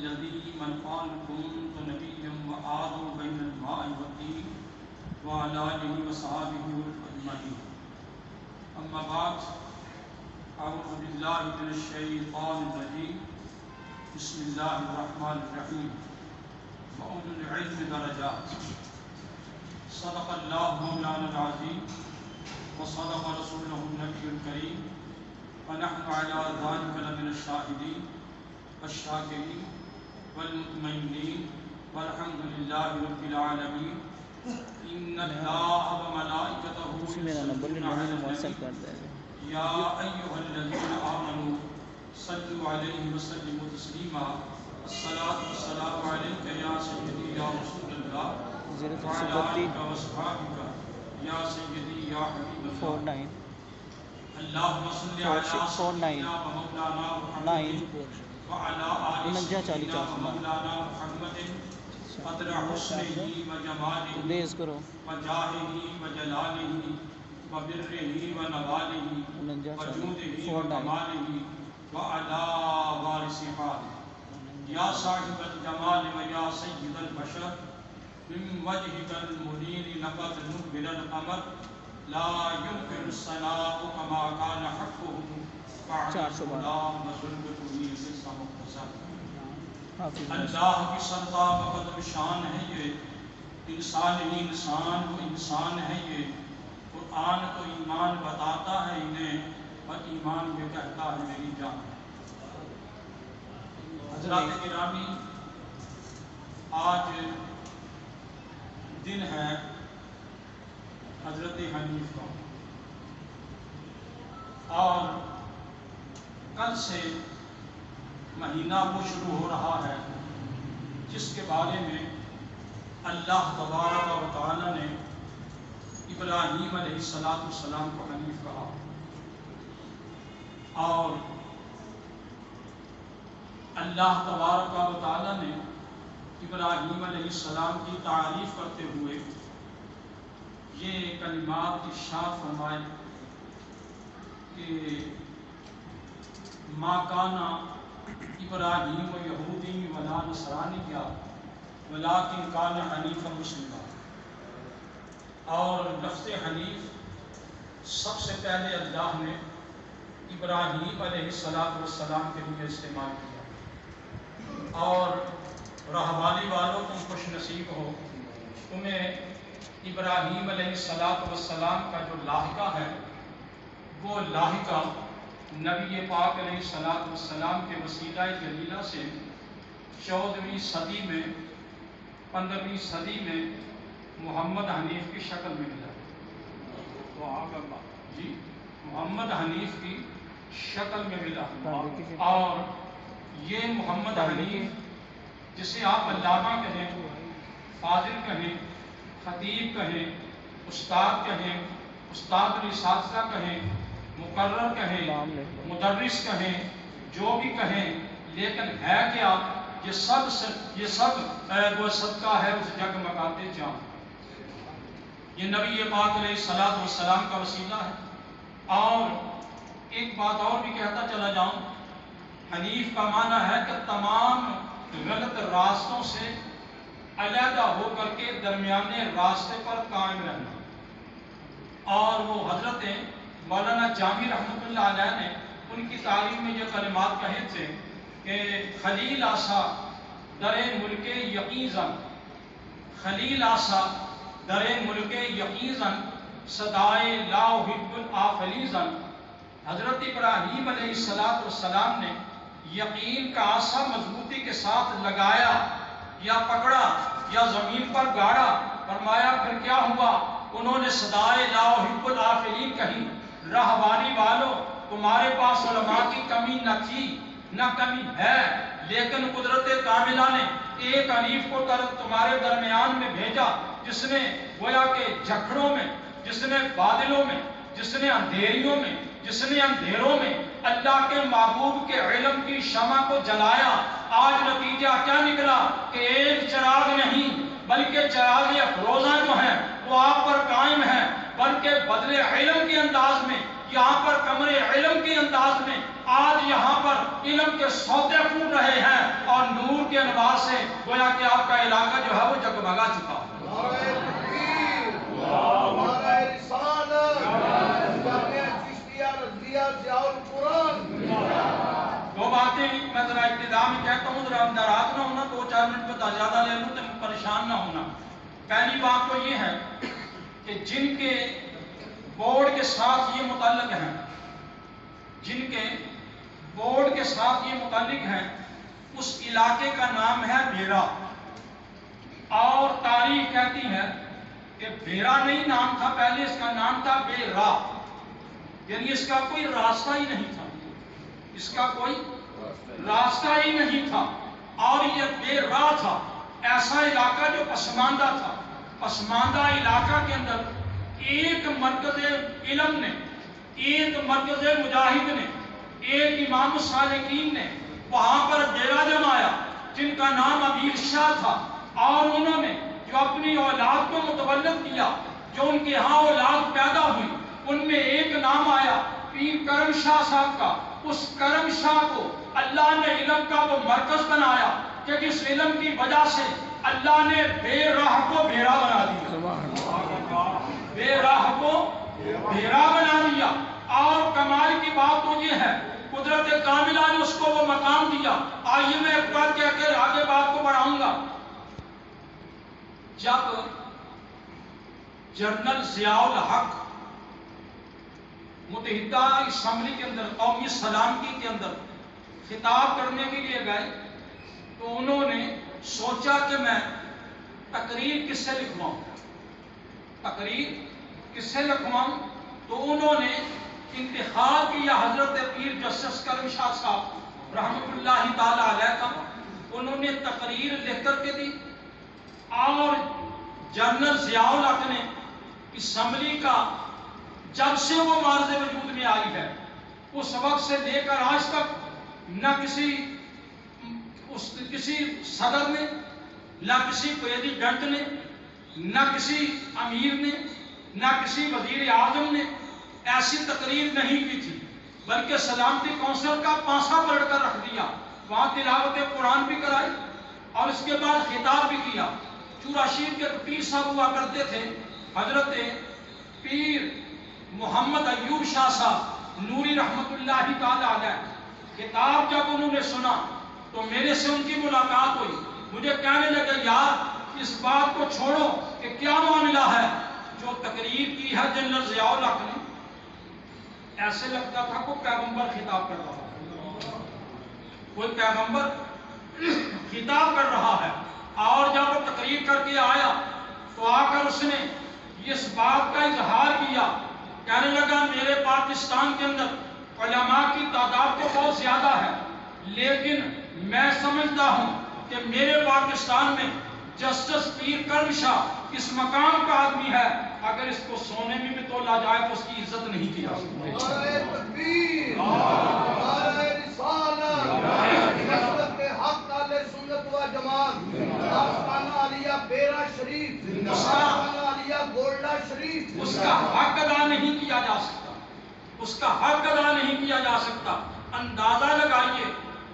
الذي من قال كنت نبيا وآذوا بين الماء والدين وعلى آله وصحبه أجمعين. أما بعد، أعوذ بالله من الشيطان الرجيم. بسم الله الرحمن الرحيم. وأولو العلم درجات. صدق الله مولانا العظيم وصدق رسوله النبي الكريم ونحن على ذلك لمن الشاهدين الشاكرين والمطمئنين والحمد لله رب العالمين. إن الله وملائكته يصلون على النبي يا أيها الذين آمنوا صلوا عليه وسلموا تسليما. الصلاة والسلام عليك يا سيدي يا رسول الله وعلى آلك وأصحابك يا سيدي يا حبيب الله. اللهم صل على سيدنا ومولانا محمد وعلى آل سيدنا ومولانا محمد قدر حسنه وجماله وجاهه وجلاله وبره ونواله وجوده وكماله وعلى وارث حاله يا صاحب الجمال ويا سيد البشر من وجهك المنير لقد نبل القمر لا يمكن الصلاة كما كان حقه اللہ کی سرتا بقدر شان ہے یہ، انسان ہی انسان وہ انسان ہے یہ. قرآن تو ایمان بتاتا ہے انہیں اور ایمان یہ کہتا ہے میری جان. حضرات گرامی، آج دن ہے حضرت حنیف کا، اور کل سے مہینہ وہ شروع ہو رہا ہے جس کے بارے میں اللہ تبارک و تعالی نے ابراہیم علیہ السلام کو حنیف کہا، اور اللہ تبارک و تعالی نے ابراہیم علیہ السلام کی تعریف کرتے ہوئے یہ کلمات ارشاد فرمائے کہ ما کانا ابراہیم و یہودی ولا نصرانی ولکن کان حنیفا مسلما. اور لفظ حنیف سب سے پہلے اللہ نے ابراہیم علیہ السلام کے لیے استعمال کیا، اور رہبانی والوں تم خوش نصیب ہو، تمہیں ابراہیم علیہ السلام کا جو لاحقہ ہے وہ لاحقہ نبی پاک علیہ السلام کے وسیلہ جلیلہ سے 14ویں صدی میں 15ویں صدی میں محمد حنیف کی شکل میں ملا. جی، محمد حنیف کی شکل میں ملا. اور یہ محمد حنیف جسے آپ علامہ کہیں، فاضل کہیں، خطیب کہیں، استاد کہیں، استاد الاساتذہ کہیں، مقرر کہیں، مدرس کہیں، جو بھی کہیں، لیکن ہے کیا؟ یہ سب وہ صدقہ ہے اس جگمگاتے چاند. یہ نبی پاک علیہ السلام کا وسیلہ ہے. اور ایک بات اور بھی کہتا چلا جاؤں، حنیف کا معنی ہے کہ تمام غلط راستوں سے علیحدہ ہو کر کے درمیانے راستے پر قائم رہنا. اور وہ حضرت مولانا جامی رحمۃ اللہ علیہ نے ان کی تعریف میں یہ کلمات کہے تھے کہ خلیل آسا در ملک یقیزن، خلیل آسا در ملک یقیزن صدائے لا احب الآفلیزن. حضرت ابراہیم علیہ السلام نے یقین کا آسا مضبوطی کے ساتھ لگایا یا پکڑا یا زمین پر گاڑا. فرمایا پھر کیا ہوا؟ انہوں نے صدائے لا احب الآفلین کہی. رہبانی والوں، تمہارے پاس علماء کی کمی نہ تھی نہ کمی ہے، لیکن قدرت کاملہ نے ایک حنیف کو تمہارے درمیان میں بھیجا جس نے گویا کہ جھکڑوں میں، جس نے بادلوں میں، جس نے اندھیریوں میں، جس نے اندھیروں میں اللہ کے محبوب کے علم کی شمع کو جلایا. آج نتیجہ کیا نکلا کہ ایک چراغ نہیں بلکہ چراغ افروزاں جو ہیں وہ آپ پر قائم ہیں، بلکہ بدل علم کے انداز میں، یہاں پر کمر علم کے انداز میں آج یہاں پر علم کے سوتے پھوٹ رہے ہیں اور نور کے انوار سے گویا کہ آپ کا علاقہ جو ہے وہ جگمگا چکا ہے۔ دو باتیں میں ذرا ابتدا میں کہتا ہوں، ذرا ناراض نہ ہونا، 2-4 منٹ میں زیادہ لے لوں تو پریشان نہ ہونا۔ پہلی بات تو یہ ہے کہ جن کے بورڈ کے ساتھ یہ متعلق ہیں، جن کے بورڈ کے ساتھ یہ متعلق ہیں، اس علاقے کا نام ہے بھیرا، اور تاریخ کہتی ہے کہ بھیرا نہیں نام تھا، پہلے اس کا نام تھا بیرا، یعنی اس کا کوئی راستہ ہی نہیں تھا، اس کا کوئی راستہ ہی نہیں تھا، اور یہ بیرا تھا، ایسا علاقہ جو پسماندہ تھا۔ پسماندہ علاقہ کے اندر ایک مرکز علم نے، ایک مرکز مجاہد نے، ایک امام الصالحین نے وہاں پر ڈیرا جمایا جن کا نام امیر شاہ تھا، اور انہوں نے جو اپنی اولاد کو متولد کیا، جو ان کے ہاں اولاد پیدا ہوئی، ان میں ایک نام آیا پیر کرم شاہ صاحب کا۔ اس کرم شاہ کو اللہ نے علم کا وہ مرکز بنایا کہ جس علم کی وجہ سے اللہ نے بے راہ کو بھیرا بنا دیا، بے راہ کو بھیرا بنا دیا۔ اور کمال کی بات تو یہ ہے، قدرت کاملہ نے اس کو وہ مقام دیا۔ آئیے میں ایک بات کہہ کے آگے بات کو بڑھاؤں گا۔ جب جنرل ضیاء الحق متحدہ اسمبلی کے اندر قومی سلامتی کے اندر خطاب کرنے کے لیے گئے تو انہوں نے سوچا کہ میں تقریر کس سے لکھواؤں، تقریر کس سے لکھواؤں، تو انہوں نے انتخاب کیا حضرت پیر جسٹس کرم شاہ صاحب رحمۃ اللہ تعالی علیہ کا۔ انہوں نے تقریر لکھ کر کے دی، اور جنرل ضیاء الحق نے اسمبلی کا جب سے وہ معرض وجود میں آئی ہے اس وقت سے لے کر آج تک نہ کسی صدر نے، نہ کسی پریزیڈنٹ نے، نہ کسی امیر نے، نہ کسی وزیر اعظم نے ایسی تقریر نہیں کی تھی، بلکہ سلامتی کونسل کا پانسا پلٹ کر رکھ دیا۔ وہاں تلاوت قرآن بھی کرائی اور اس کے بعد خطاب بھی کیا۔ چورا شیر کے پیر صاحب ہوا کرتے تھے حضرت پیر محمد ایوب شاہ صاحب نوری رحمت اللہ تعالی علیہ۔ خطاب جب انہوں نے سنا تو میرے سے ان کی ملاقات ہوئی، مجھے کہنے لگے یار اس بات کو چھوڑو کہ کیا معاملہ ہے۔ جو تقریر کی ہے جنرل ضیاء الحق نے، ایسے لگتا تھا کوئی پیغمبر خطاب کر رہا ہے، کوئی پیغمبر خطاب کر رہا ہے۔ اور جب وہ تقریر کر کے آیا تو آ کر اس نے اس بات کا اظہار کیا، کہنے لگا میرے پاکستان کے اندر علماء کی تعداد تو بہت زیادہ ہے، لیکن میں سمجھتا ہوں کہ میرے پاکستان میں جسٹس پیر کرم شاہ اس مقام کا آدمی ہے، اگر اس کو سونے میں بھی تولا جائے تو اس کی عزت نہیں کی جا سکتی۔ نعرہ تکبیر، نعرہ رسالت، نصرت حق اہل سنت و جماعت، آستانہ عالیہ بیرا شریف، آستانہ عالیہ گولڈا شریف، اس کا حق ادا نہیں کیا جا سکتا، اس کا حق ادا نہیں کیا جا سکتا۔ اندازہ لگائیے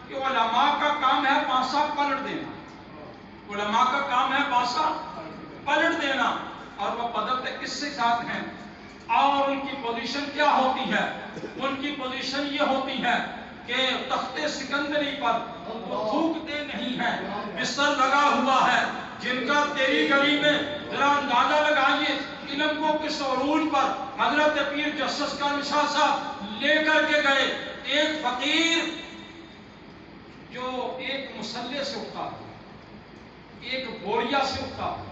کہ علماء کا کام ہے پانسا پلٹ دینا، علماء کا کام ہے پانسا پلٹ دینا، اور وہ بدلتے کس کے ساتھ ہیں، اور ان کی پوزیشن کیا ہوتی ہے؟ ان کی پوزیشن یہ ہوتی ہے کہ تخت سکندری پر وہ تھوکتے نہیں ہیں، بستر لگا ہوا ہے جن کا تیری گلی میں۔ ذرا اندازہ لگائیے علم کو کس عروج پر حضرت پیر جسٹس کرم شاہ صاحب لے کر کے گئے۔ ایک فقیر جو ایک مسلح سے اٹھتا ہے، ایک بوریا سے اٹھتا ہے،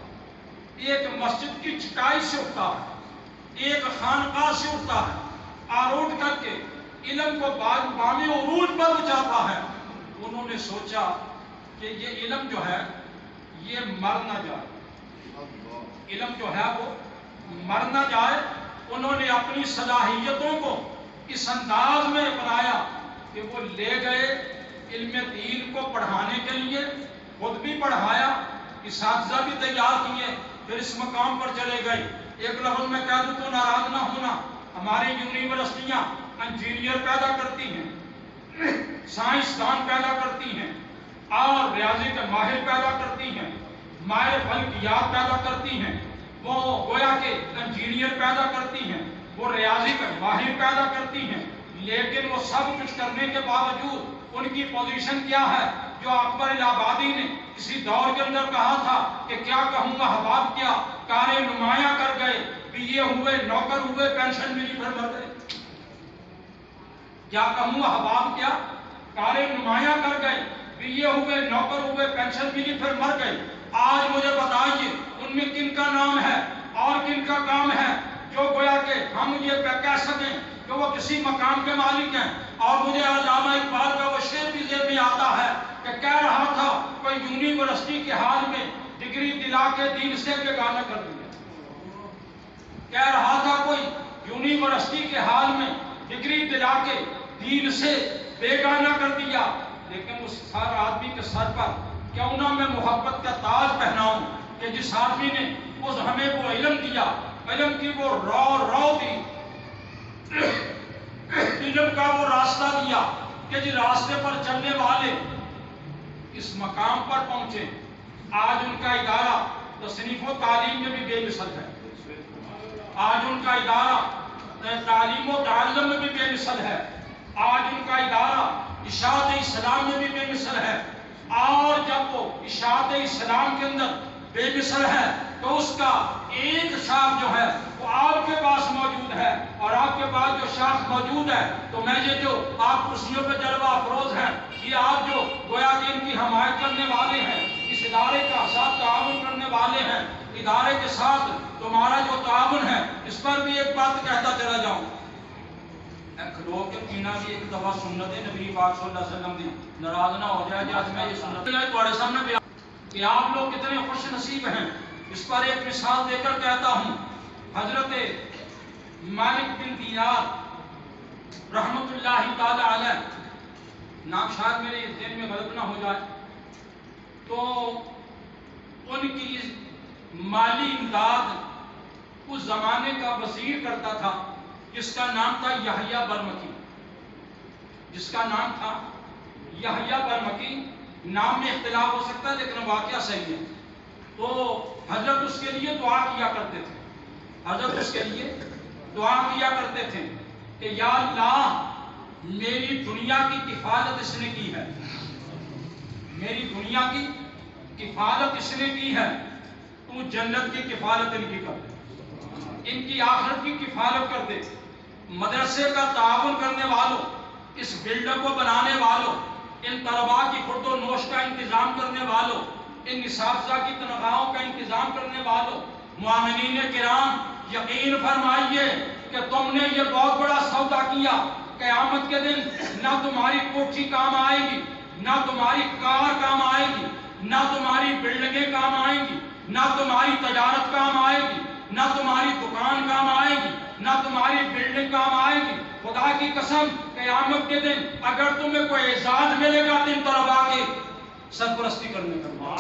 ایک مسجد کی چٹائی سے اٹھتا ہے، ایک خانقاہ سے اٹھتا ہے، اور اٹھ کر کے علم کو بام عروج پر اٹھاتا ہے۔ انہوں نے سوچا کہ یہ علم جو ہے یہ مر نہ جائے، علم جو ہے وہ مر نہ جائے۔ انہوں نے اپنی صلاحیتوں کو اس انداز میں بنایا کہ وہ لے گئے علم دین کو پڑھانے کے لیے، خود بھی پڑھایا، اساتذہ بھی تیار کیے، پھر اس مقام پر چلے گئے۔ ایک لفظ میں کہہ دوں تو ناراض نہ ہونا، ہماری یونیورسٹیاں انجینئر پیدا کرتی ہیں، سائنسدان پیدا کرتی ہیں، اور ریاضی کے ماہر پیدا کرتی ہیں، ماہر فلکیات پیدا کرتی ہیں، وہ گویا کہ انجینئر پیدا کرتی ہیں، وہ ریاضی کے ماہر پیدا کرتی ہیں، لیکن وہ سب کچھ کرنے کے باوجود ان کی پوزیشن کیا ہے؟ جو اکبر الہ آبادی نے کسی دور کے اندر کہا تھا کہ کیا کہوں گا احباب کیا، کارے نمایاں کر گئے، پیے ہوئے نوکر ہوئے، پینشن ملی پھر مر گئے۔ کیا کہوں احباب کیا، کارے نمایاں کر گئے، پیے ہوئے نوکر ہوئے، پینشن ملی پھر مر گئے۔ آج مجھے بتائیے ان میں کن کا نام ہے اور کن کا کام ہے جو گویا کہ ہم یہ کہہ سکیں کہ وہ کسی مقام کے مالک ہیں؟ اور مجھے علامہ اقبال کا وہ شعر بھی ذہن میں آتا ہے کہ کہہ رہا تھا کوئی یونیورسٹی کے حال میں ڈگری دلا کے دین سے بیگانہ کر دیا۔ کہہ رہا تھا کوئی یونیورسٹی کے حال میں ڈگری دلا کے دین سے بیگانہ کر دیا، لیکن اس ہر آدمی کے سر پر کیوں نہ میں محبت کا تاج پہناؤں کہ جس آدمی نے اس ہمیں وہ علم دیا، علم کی وہ رو دی، علم کا وہ راستہ دیا کہ جس راستے پر چلنے والے اس مقام پر پہنچے۔ آج ان کا ادارہ تصنیف و تعلیم میں بھی بے مثل ہے، آج ان کا ادارہ تعلیم و تعلم میں بھی بے مثل ہے، آج ان کا ادارہ اشاعت اسلام میں بھی بے مثل ہے۔ اور جب وہ اشاعت اسلام کے اندر بے مثل ہے تو اس کا ایک شاخ جو ہے وہ آپ کے پاس موجود ہے، اور آپ کے پاس جو شاخ موجود ہے تو میں یہ جو آپ کرسیوں پہ جلوہ افروز ہیں، یہ آپ جو گویا کہ ان کی حمایت کرنے والے ہیں، اس ادارے کا ساتھ تعاون کرنے والے ہیں، ادارے کے ساتھ تمہارا جو تعاون ہے، اس پر بھی ایک بات کہتا چلا جاؤں۔ کھلو کے پینا بھی ایک دفعہ سنت نبی پاک صلی اللہ علیہ وسلم دی، ناراض نہ ہو جائے آج میں یہ سنت تمہارے سامنے بیان کہ آپ لوگ کتنے خوش نصیب ہیں۔ اس پر ایک مثال دے کر کہتا ہوں، حضرت مالک بن دینار رحمت اللہ تعالی علیہ، نام شاید میرے ذہن میں غلط نہ ہو جائے، تو ان کی مالی امداد اس زمانے کا وزیر کرتا تھا جس کا نام تھا یحییٰ برمکی، جس کا نام تھا یحییٰ برمکی۔ نام میں اختلاف ہو سکتا ہے لیکن واقعہ صحیح ہے۔ تو حضرت اس کے لیے دعا کیا کرتے تھے، حضرت اس کے لیے دعا کیا کرتے تھے کہ یا اللہ میری دنیا کی کفالت اس نے کی ہے، میری دنیا کی کفالت اس نے کی ہے، تو جنت کی کفالت ان کی کر دے، ان کی آخرت کی کفالت کر دے۔ مدرسے کا تعاون کرنے والوں، اس بلڈنگ کو بنانے والوں، ان طلباء کی خورد و نوش کا انتظام کرنے والوں، ان اساتذہ کی تنخواہوں کا انتظام کرنے والوں، معاونین کرام یقین فرمائیے کہ تم نے یہ بہت بڑا سودا کیا۔ قیامت کے دن نہ تمہاری کوٹھی کام آئے گی، نہ تمہاری کار کام آئے گی، نہ تمہاری بلڈنگیں کام آئیں گی، نہ تمہاری تجارت کام آئے گی، نہ تمہاری دکان کام آئے گی، نہ تمہاری بلڈنگ کام آئے گی۔ خدا کی قسم قیامت کے دن اگر تمہیں کوئی اعزاز ملے گا تو ان طلباء کی سرپرستی کرنے کا،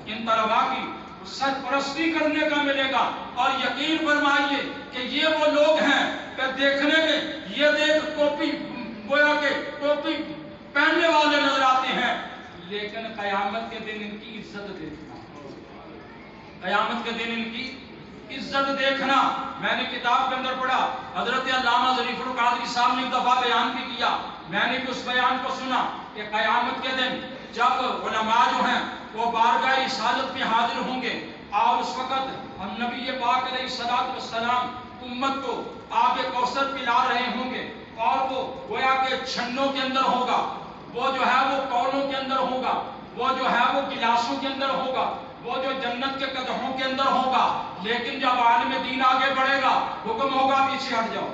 ان طلباء کی سرپرستی کرنے کا ملے گا۔ اور یقین فرمائیے کہ یہ وہ لوگ ہیں کہ دیکھنے میں یہ دیکھ ٹوپی گویا کہ ٹوپی پہننے والے نظر آتے ہیں، لیکن قیامت کے دن ان کی عزت دیکھنا، قیامت کے دن ان کی عزت دیکھنا۔ میں نے کتاب کے اندر پڑھا، حضرت علامہ ظریف القادری صاحب نے ایک دفعہ بیان بھی کیا، میں نے بھی اس بیان کو سنا کہ قیامت کے دن جب علماء جو ہیں وہ بارگاہ رسالت میں حاضر ہوں گے، اور اس وقت ہم نبی پاک علیہ السلام امت کو آب کوثر پلا رہے ہوں گے، اور وہ گویا کہ چھنوں کے اندر ہوگا، وہ جو ہے وہ کولوں کے اندر ہوگا، وہ جو ہے وہ گلاسوں کے اندر ہوگا، وہ جو جنت کے قدحوں کے اندر ہوگا۔ لیکن جب عالم دین آگے بڑھے گا حکم ہوگا پیچھے ہٹ جاؤ،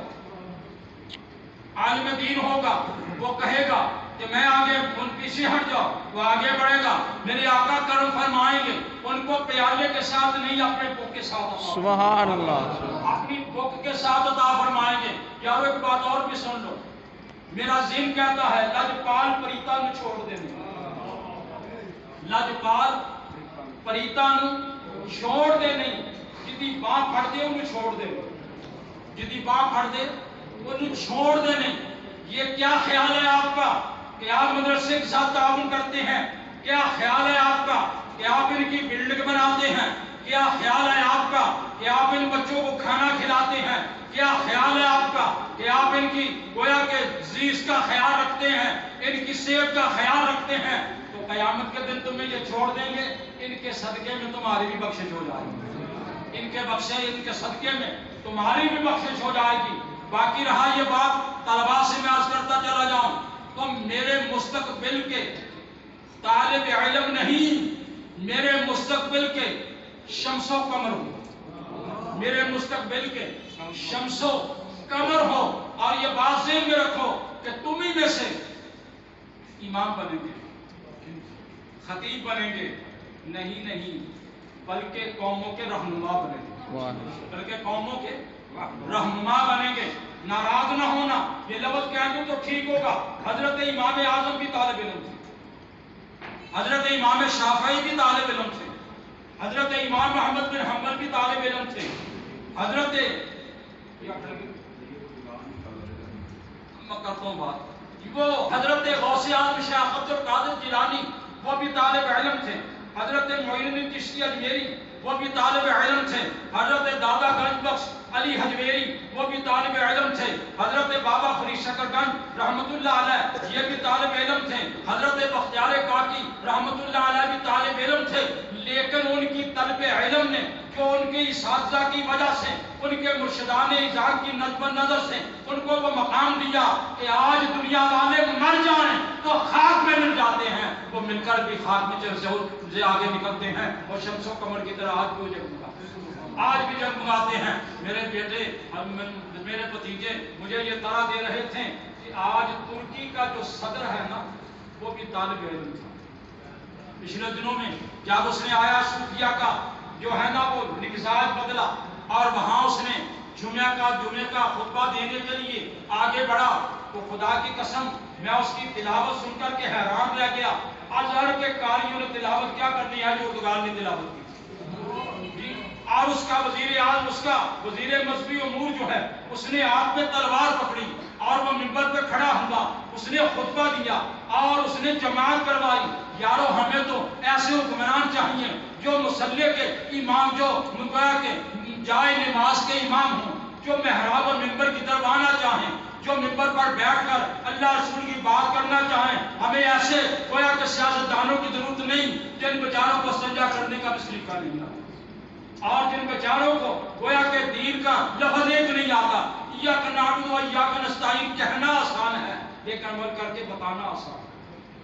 عالم دین ہوگا وہ کہے گا کہ میں آگے، ان پیچھے ہٹ جاؤ، وہ آگے بڑھے گا۔ میرے آقا کرم فرمائیں گے ان کو پیالے کے ساتھ نہیں اپنے بک کے ساتھ عطا، سبحان اللہ، اپنی بک کے ساتھ عطا فرمائیں گے۔ یارو ایک بات اور بھی سن لو، میرا ذہن کہتا ہے لجپال پریتا نو چھوڑ دینے، لجپال پریتا نو چھوڑ دے نہیں، جدی باں پھڑ دے انہوں چھوڑ دے، جدی باں پھڑ دے انہوں چھوڑ دے نہیں۔ یہ کیا خیال ہے آپ کا کہ آپ مدرسے کے ساتھ تعاون کرتے ہیں، کیا خیال ہے آپ کا کہ آپ ان کی بلڈنگ بناتے ہیں؟ کیا خیال ہے آپ کا کہ آپ ان بچوں کو کھانا کھلاتے ہیں؟ کیا خیال ہے آپ کا کہ آپ ان کی گویا کہ عزیز کا خیال رکھتے ہیں، ان کی صحت کا خیال رکھتے ہیں؟ تو قیامت کے دن تمہیں یہ چھوڑ دیں گے، ان کے صدقے میں تمہاری بھی بخشش ہو جائے گی، ان کے صدقے میں تمہاری بھی بخشش ہو جائے گی۔ باقی رہا یہ بات طلباء سے میں عرض کرتا چلا جاؤں، تم میرے مستقبل کے طالب علم نہیں، میرے مستقبل کے شمس و قمر ہو، میرے مستقبل کے شمس و قمر ہو۔ اور یہ بات ذہن میں رکھو کہ تم ہی میں سے امام بنیں گے، خطیب بنیں گے، نہیں بلکہ قوموں کے رہنما بنیں گے، بلکہ قوموں کے رہنما بنیں گے۔ ناراض نہ ہونا، یہ لفظ کہیں گے تو ٹھیک ہوگا، حضرت امام اعظم بھی طالب علم تھے، حضرت امام شافعی بھی طالب علم تھے، حضرت امام محمد بن حنبل بھی طالب علم تھے، حضرت میں کرتا ہوں بات، وہ حضرت غوث اعظم شیخ عبد القادر جیلانی وہ بھی طالب علم تھے، حضرت معین الدین چشتی اجمیری وہ بھی طالب علم تھے، حضرت دادا گنج بخش علی حجویری وہ بھی طالب علم تھے، حضرت بابا فرید شکر گنج رحمت اللہ علیہ یہ بھی طالب علم تھے، حضرت بختیار کاکی رحمت اللہ علیہ بھی طالب علم تھے۔ لیکن ان کی طلب علم نے جو ان کی اساتذہ کی وجہ سے، ان کے مرشدان اعزاز کی نظر سے ان کو وہ مقام دیا کہ آج دنیا والے مر جائیں تو خاک میں مل جاتے ہیں، وہ مل کر بھی خاک میں سے آگے نکلتے ہیں اور شمس و قمر کی طرح آج بھی آج بھی جگمگاتے ہیں۔ میرے بیٹے میرے بھتیجے مجھے یہ طرح دے رہے تھے کہ آج ترکی کا جو صدر ہے نا وہ بھی طالب علم تھا۔ پچھلے دنوں میں جب اس نے آیا صوفیہ کا جو ہے نا وہ مزاج بدلا اور وہاں اس نے جمعہ کا خطبہ دینے کے لیے آگے بڑھا، تو خدا کی قسم میں اس کی تلاوت سن کر کے حیران رہ گیا۔ ازہر کے قاریوں نے تلاوت کیا کرنی ہے جو اردگان نے تلاوت کی، اور اس کا وزیر مذہبی امور جو ہے اس نے ہاتھ میں تلوار پکڑی اور وہ منبر پہ کھڑا ہوا، اس نے خطبہ دیا اور اس نے جماعت کروائی۔ یارو ہمیں تو ایسے حکمران چاہیے جو مصلی کے امام، جو مقبرہ کے جائے نماز کے امام ہوں، جو محراب اور منبر کی طرف آنا چاہیں، جو منبر پر بیٹھ کر اللہ رسول کی بات کرنا چاہیں۔ ہمیں ایسے گویا کہ سیاستدانوں کی ضرورت نہیں جن بیچاروں کو سنجا کرنے کا بھی سلیقہ نہیں آتا، اور جن بیچاروں کو گویا کہ دین کا لفظ ایک نہیں آتا۔ ایاک نعبد و ایاک نستعین کہنا آسان ہے لیکن عمل کر کے بتانا آسان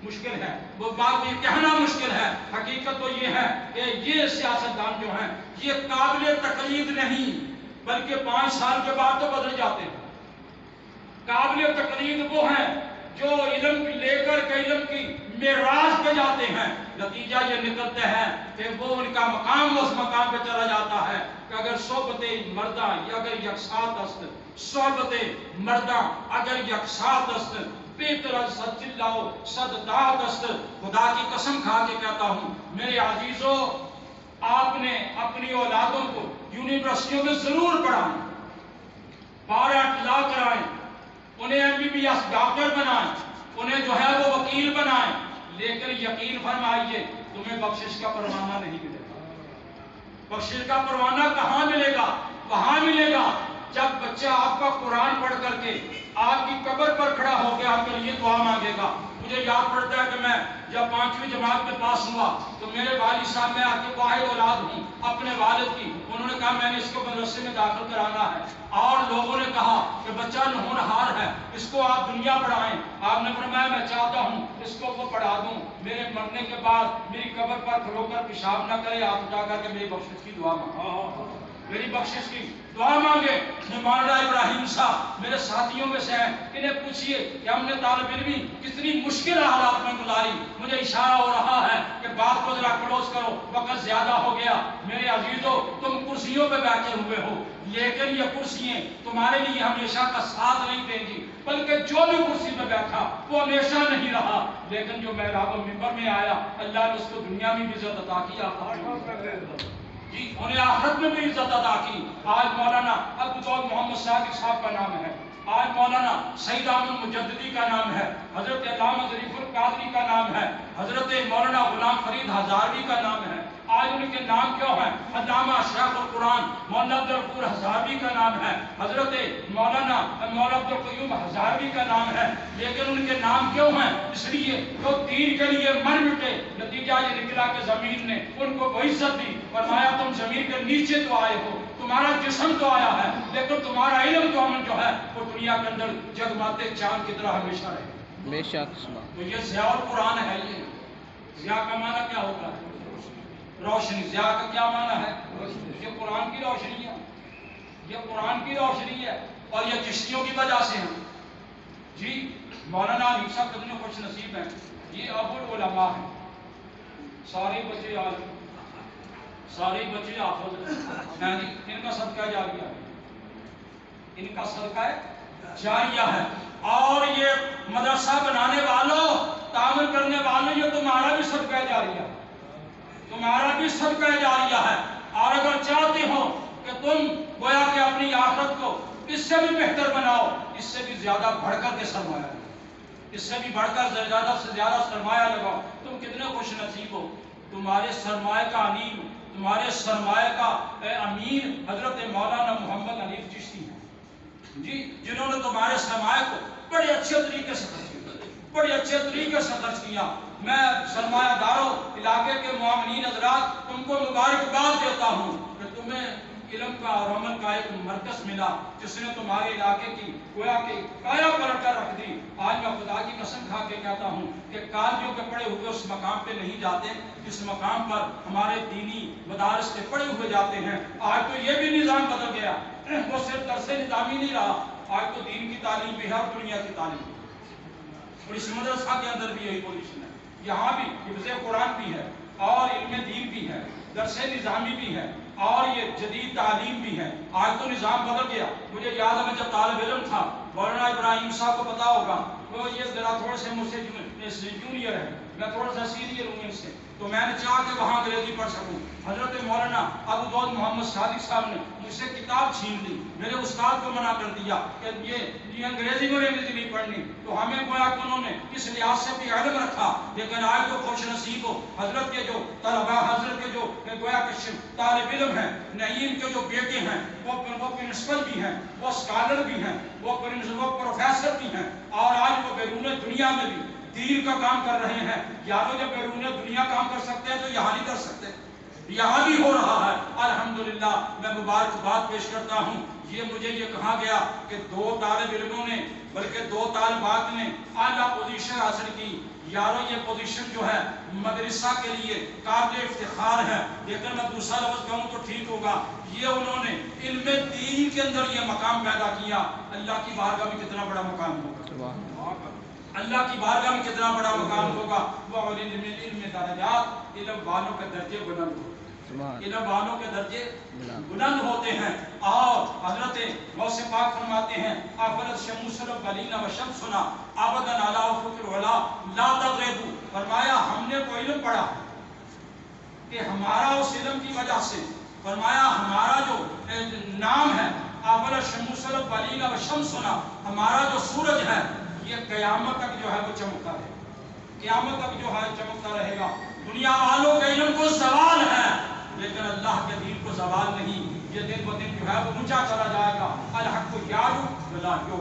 مشکل ہے، وہ بات یہ کہنا مشکل ہے۔ حقیقت تو یہ ہے کہ یہ سیاستدان جو ہیں یہ قابل تقلید نہیں بلکہ 5 سال کے بعد تو بدل جاتے ہیں۔ قابل تقلید وہ ہیں جو علم لے کر کے علم کی معراج پہ جاتے ہیں، نتیجہ یہ نکلتے ہیں کہ وہ ان کا مقام اس مقام پہ چلا جاتا ہے کہ اگر صحبت مردہ اگر یکسات است، صحبت مردہ اگر یکسات است، بہتر صد چلاؤ صد داد است۔ خدا کی قسم کھا کے کہتا ہوں میرے عزیزو، آپ نے اپنی اولادوں کو یونیورسٹیوں میں ضرور پڑھائیں، بارہ اطلاع کرائیں، انہیں MBBS ڈاکٹر بنائیں، انہیں جو ہے وہ وکیل بنائیں، لیکن یقین فرمائیے تمہیں بخشش کا پروانہ نہیں ملے گا۔ بخشش کا پروانہ کہاں ملے گا؟ وہاں ملے گا جب بچہ آپ کا قرآن پڑھ کر کے آپ کی قبر پر کھڑا ہو کے آپ کے لیے دعا مانگے گا۔ مجھے یاد پڑتا ہے کہ میں جب 5ویں جماعت میں پاس ہوا تو میرے والد صاحب، میں آپ کے واحد اولاد ہوں اپنے والد کی، انہوں نے کہا میں نے اس کو مدرسے میں داخل کرانا ہے، اور لوگوں نے کہا کہ بچہ ہونہار ہے اس کو آپ دنیا پڑھائیں۔ آپ نے فرمایا میں چاہتا ہوں اس کو وہ پڑھا دوں، میرے مرنے کے بعد میری قبر پر کھلو کر پیشاب نہ کرے، آپ اٹھا کر کے میری بخشش کی دعا مانگے، میری بخشش کی دعا مانگے۔ مولانا ابراہیم صاحب میرے ساتھیوں میں سے ہیں، انہیں پوچھئے کہ ہم نے طالب علمی کتنی مشکل حالات میں گزاری۔ مجھے اشارہ ہو رہا ہے کہ بات کو ذرا کلوز کرو، وقت زیادہ ہو گیا۔ میرے عزیزو، تم کرسیوں پہ بیٹھے ہوئے ہو لیکن یہ کرسیاں تمہارے لیے ہمیشہ کا ساتھ نہیں دیں گی، بلکہ جو بھی کرسی پہ بیٹھا وہ ہمیشہ نہیں رہا، لیکن جو محراب و منبر میں آیا اللہ نے اس کو دنیا میں بھی عزت عطا کی، انہیں آخرت میں بھی عزت عطا کی۔ آج مولانا عبد الجواد محمد صادق صاحب کا نام ہے، آج مولانا سعید احمد مجددی کا نام ہے، حضرت علامہ ظریف القادری کا نام ہے، حضرت مولانا غلام فرید ہزاروی کا نام ہے۔ آج ان کے نام کیوں ہیں؟ علامہ شیخ القرآن مولانا عبدالغفور ہزاروی کا نام ہے، حضرت مولانا عبدالقیوم ہزاروی کا نام ہے، لیکن ان کے نام کیوں ہیں؟ اس لیے تو دین کے لیے مر مٹے، نتیجہ یہ نکلا کہ زمین نے ان کو وہ عزت دی، فرمایا تم زمین کے نیچے تو آئے ہو، تمہارا جسم تو آیا ہے، لیکن تمہارا علم تو امن جو ہے وہ دنیا کے اندر جگماتے چاند کی طرح ہمیشہ رہے گا۔ بے شک۔ تو یہ ضیاء القرآن ہے۔ یہ ضیاء کا معنی کیا ہوتا ہے؟ روشنی۔ ضیاء کا کیا معنی ہے؟ یہ قرآن کی روشنی ہے، یہ قرآن کی روشنی ہے، اور یہ چشتیوں کی وجہ سے ہیں۔ جی مولانا علی صاحب کتنے خوش نصیب ہیں، یہ ابو العلماء ہیں، سارے بچے عالم، سارے بچے حافظ ہیں، ان کا صدقہ جاریہ ہے، ان کا صدقہ جاریہ ہے۔ اور یہ مدرسہ بنانے والوں، تعمیر کرنے والوں، یہ تمہارا بھی صدقہ جاریہ ہے، تمہارا بھی صدقہ جاریہ ہے۔ اور اگر چاہتے ہو کہ تم گویا کہ اپنی آخرت کو اس سے بھی بہتر بناؤ، اس سے بھی زیادہ بڑھ کر کے سرمایہ لگاؤ، اس سے بھی بڑھ کر زیادہ سے زیادہ سرمایہ لگاؤ۔ تم کتنے خوش نصیب ہو، تمہارے سرمایہ کا امین، تمہارے سرمایہ کا امین حضرت مولانا محمد حنیف چشتی ہیں، جی، جنہوں نے تمہارے سرمایہ کو بڑے اچھے طریقے سے خرچ کیا، بڑے اچھے طریقے سے خرچ کیا۔ میں سرمایہ داروں، علاقے کے معاملین حضرات، تم کو مبارکباد دیتا ہوں کہ تمہیں علم کا اور عمل کا ایک مرکز ملا، جس نے تمہارے علاقے کی گویا کہ کایا پلٹ کر رکھ دی۔ آج میں خدا کی قسم کھا کے کہتا ہوں کہ قاضیوں کے پڑے ہوئے اس مقام پہ نہیں جاتے جس مقام پر ہمارے دینی مدارس کے پڑے ہوئے جاتے ہیں۔ آج تو یہ بھی نظام بدل گیا، وہ صرف درس نظامی نہیں رہا، آج تو دین کی تعلیم بھی ہے اور دنیا کی تعلیم بھی ہے، اور اس مدرسہ کے اندر بھی یہی پوزیشن ہے۔ یہاں بھی حفظ قرآن بھی ہے، اور علم دین بھی ہے، درس نظامی بھی ہے، اور یہ جدید تعلیم بھی ہے۔ آج تو نظام بدل گیا۔ مجھے یاد ہے میں جب طالب علم تھا، مولانا ابراہیم صاحب کو پتا ہوگا، وہ یہ ذرا تھوڑے سے مجھ سے جونیئر ہے، میں تھوڑا سا سینئر ہوں ان سے، تو میں نے چاہا کہ وہاں انگریزی پڑھ سکوں۔ حضرت مولانا ابو داؤد محمد صادق صاحب نے مجھ سے کتاب چھین لی، میرے استاد کو منع کر دیا کہ یہ انگریزی میں نہیں پڑھنی، تو ہمیں گویا کہ انہوں نے اس لحاظ سے بھی علم رکھا۔ لیکن آج تو خوش نصیب ہو، حضرت کے جو طلباء، حضرت کے جو گویا کہ طالب علم ہیں، نعیم کے جو بیٹے ہیں، وہ پرنسپل بھی ہیں، وہ اسکالر بھی ہیں، وہ پروفیسر بھی ہیں، اور آج وہ بیرون دنیا میں بھی دین کا کام کر رہے ہیں۔ یارو جب بیرون دنیا کام کر سکتے ہیں تو یہاں نہیں کر سکتے، یہاں بھی ہو رہا ہے۔ الحمدللہ میں مبارکباد پیش کرتا ہوں۔ یہ مجھے یہ کہا گیا کہ 2 طالب علموں نے، بلکہ 2 طالبات نے اعلیٰ پوزیشن حاصل کی۔ یارو یہ پوزیشن جو ہے مدرسہ کے لیے قابل افتخار ہے، لیکن میں دوسرا لفظ کہوں تو ٹھیک ہوگا، یہ انہوں نے علم دین کے اندر یہ مقام پیدا کیا۔ اللہ کی بارگاہ میں کتنا بڑا مقام ہوگا، اللہ کی بارگاہ میں کتنا بڑا مقام ہوگا۔ وہ علم درجات، علم والوں کے درجے بلند ہوتے ہیں، علم والوں کے درجے بلند ہوتے ہیں۔ اور حضرت غوث پاک فرماتے ہیں، افرد شموس البلین و شمسنا ابدا علی افق العلا لا تغربوا، فرمایا ہم نے کوئی علم پڑھا کہ ہمارا اس علم کی وجہ سے، فرمایا ہمارا جو نام ہے افرد شموس البلین و شمسنا، ہمارا جو سورج ہے یہ قیامت تک جو ہے وہ چمکتا رہے گا، قیامت تک جو ہے چمکتا رہے گا۔ دنیا والوں کے علم کو زوال ہے، لیکن اللہ کے دین کو زوال نہیں۔ یہ دن ب دن جو ہے وہ اونچا چلا جائے گا۔ الحق یعلو ولا یعلو۔